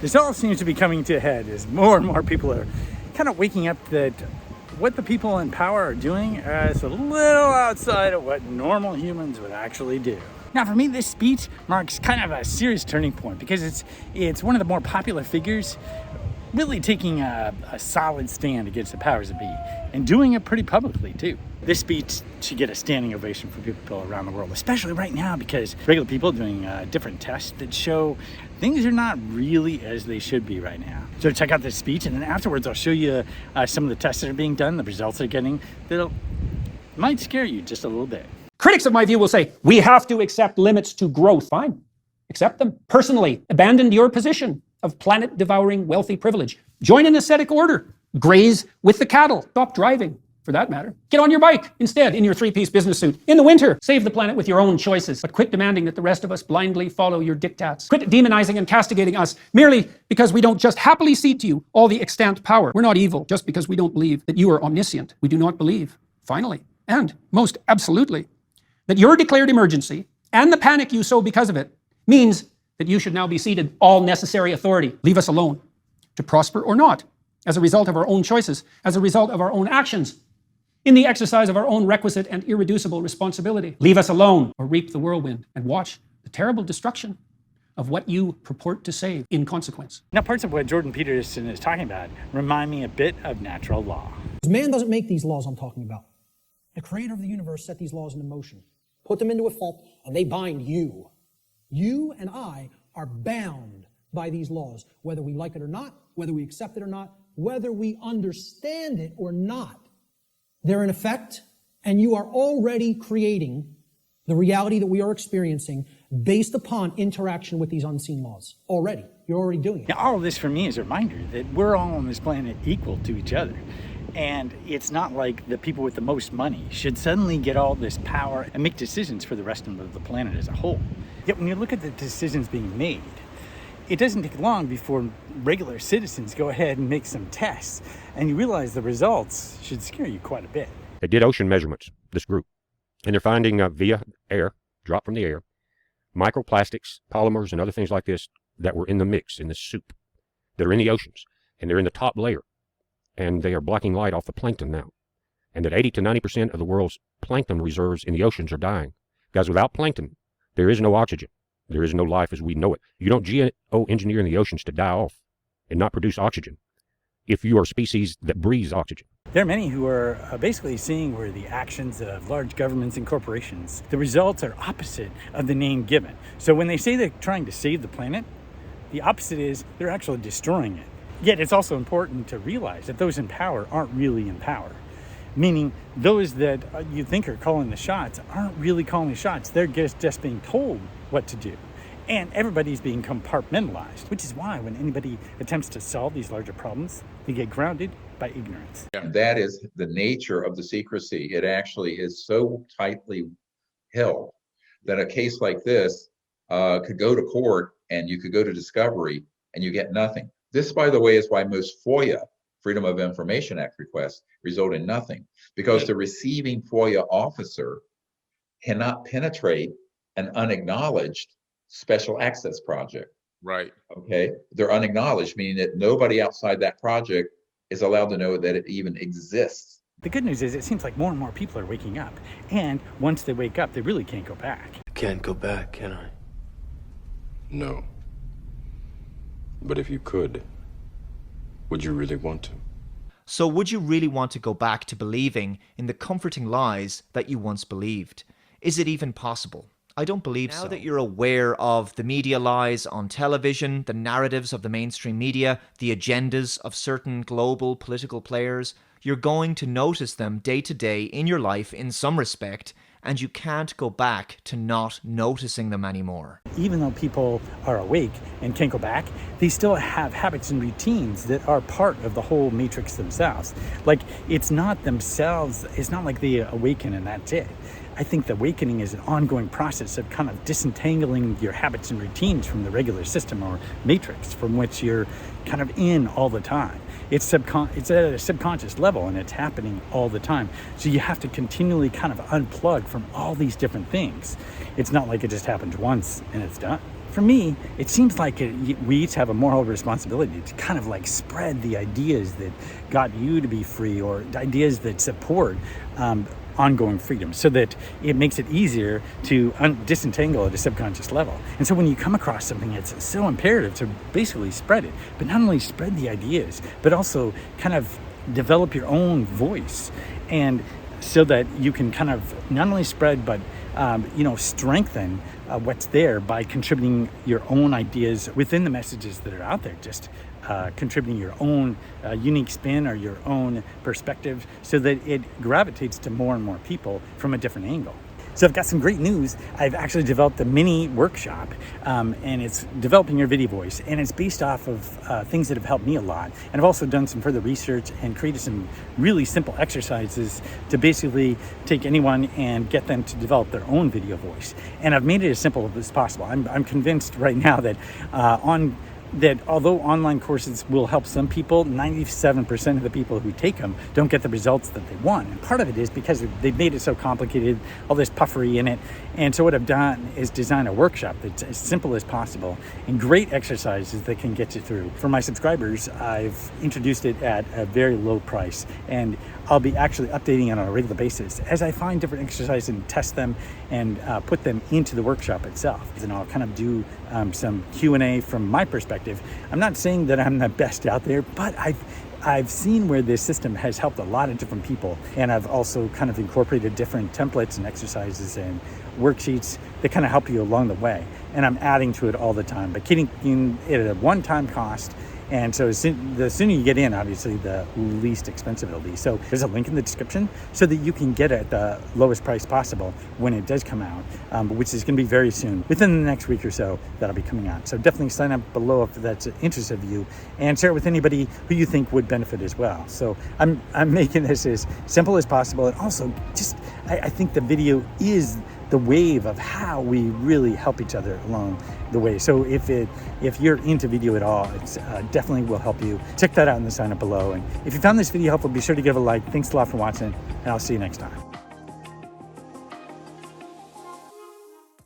This all seems to be coming to a head as more and more people are kind of waking up that what the people in power are doing is a little outside of what normal humans would actually do. Now, for me, this speech marks kind of a serious turning point because it's one of the more popular figures really taking a solid stand against the powers that be and doing it pretty publicly too. This speech should get a standing ovation for people around the world, especially right now because regular people are doing different tests that show things are not really as they should be right now. So check out this speech, and then afterwards I'll show you some of the tests that are being done, the results they're getting that might scare you just a little bit. Critics of my view will say, we have to accept limits to growth. Fine, accept them. Personally, abandon your position of planet-devouring wealthy privilege. Join an ascetic order. Graze with the cattle. Stop driving, for that matter. Get on your bike instead in your three-piece business suit. In the winter, save the planet with your own choices, but quit demanding that the rest of us blindly follow your diktats. Quit demonizing and castigating us merely because we don't just happily cede to you all the extant power. We're not evil just because we don't believe that you are omniscient. We do not believe, finally, and most absolutely, that your declared emergency and the panic you sow because of it means that you should now be ceded all necessary authority. Leave us alone, to prosper or not, as a result of our own choices, as a result of our own actions, in the exercise of our own requisite and irreducible responsibility. Leave us alone or reap the whirlwind and watch the terrible destruction of what you purport to save in consequence. Now, parts of what Jordan Peterson is talking about remind me a bit of natural law. Man doesn't make these laws I'm talking about. The creator of the universe set these laws into motion, put them into effect, and they bind you. You and I are bound by these laws, whether we like it or not, whether we accept it or not, whether we understand it or not. They're in effect, and you are already creating the reality that we are experiencing based upon interaction with these unseen laws. Already. You're already doing it. Now, all of this for me is a reminder that we're all on this planet equal to each other. And it's not like the people with the most money should suddenly get all this power and make decisions for the rest of the planet as a whole. Yet when you look at the decisions being made, it doesn't take long before regular citizens go ahead and make some tests, and you realize the results should scare you quite a bit. They did ocean measurements, this group, and they're finding via air, drop from the air, microplastics, polymers, and other things like this that were in the mix, in the soup, that are in the oceans, and they're in the top layer. And they are blocking light off the plankton now. And that 80 to 90% of the world's plankton reserves in the oceans are dying. Guys, without plankton, there is no oxygen. There is no life as we know it. You don't geo-engineer in the oceans to die off and not produce oxygen if you are a species that breathes oxygen. There are many who are basically seeing where the actions of large governments and corporations, the results are opposite of the name given. So when they say they're trying to save the planet, the opposite is they're actually destroying it. Yet it's also important to realize that those in power aren't really in power. Meaning those that you think are calling the shots aren't really calling the shots. They're just being told what to do. And everybody's being compartmentalized, which is why when anybody attempts to solve these larger problems, they get grounded by ignorance. That is the nature of the secrecy. It actually is so tightly held that a case like this could go to court and you could go to discovery and you get nothing. This, by the way, is why most FOIA, Freedom of Information Act requests, result in nothing, because the receiving FOIA officer cannot penetrate an unacknowledged special access project. Right. Okay. They're unacknowledged, meaning that nobody outside that project is allowed to know that it even exists. The good news is it seems like more and more people are waking up. And once they wake up, they really can't go back. I can't go back, can I? No. But if you could, would you really want to? So would you really want to go back to believing in the comforting lies that you once believed? Is it even possible? I don't believe so. Now that you're aware of the media lies on television, the narratives of the mainstream media, the agendas of certain global political players, you're going to notice them day to day in your life in some respect, and you can't go back to not noticing them anymore. Even though people are awake and can't go back, they still have habits and routines that are part of the whole matrix themselves. Like, it's not themselves, it's not like they awaken and that's it. I think the awakening is an ongoing process of kind of disentangling your habits and routines from the regular system or matrix from which you're kind of in all the time. It's at a subconscious level and it's happening all the time. So you have to continually kind of unplug from all these different things. It's not like it just happens once and it's done. for me, it seems like we each have a moral responsibility to kind of like spread the ideas that got you to be free, or ideas that support ongoing freedom, so that it makes it easier to disentangle at a subconscious level. And so when you come across something, it's so imperative to basically spread it, but not only spread the ideas, but also kind of develop your own voice, and so that you can kind of not only spread, but strengthen what's there by contributing your own ideas within the messages that are out there, just contributing your own unique spin or your own perspective, so that it gravitates to more and more people from a different angle. So I've got some great news. I've actually developed a mini workshop, and it's developing your video voice, and it's based off of things that have helped me a lot. And I've also done some further research and created some really simple exercises to basically take anyone and get them to develop their own video voice. And I've made it as simple as possible. I'm convinced right now that although online courses will help some people, 97% of the people who take them don't get the results that they want. And part of it is because they've made it so complicated, all this puffery in it. And so what I've done is design a workshop that's as simple as possible and great exercises that can get you through. For my subscribers, I've introduced it at a very low price, and I'll be actually updating it on a regular basis as I find different exercises and test them and put them into the workshop itself. And I'll kind of do some Q&A from my perspective. I'm not saying that I'm the best out there, but I've seen where this system has helped a lot of different people, and I've also kind of incorporated different templates and exercises and worksheets that kind of help you along the way. And I'm adding to it all the time, but keeping it at a one-time cost. And so the sooner you get in, obviously, the least expensive it'll be. So there's a link in the description so that you can get it at the lowest price possible when it does come out, which is going to be very soon. Within the next week or so, that'll be coming out. So definitely sign up below if that's an interest of you, and share it with anybody who you think would benefit as well. So I'm making this as simple as possible. And also, I think the video is the wave of how we really help each other along the way. So if you're into video at all, it's definitely will help you. Check that out in the sign up below. And if you found this video helpful, be sure to give it a like. Thanks a lot for watching, and I'll see you next time.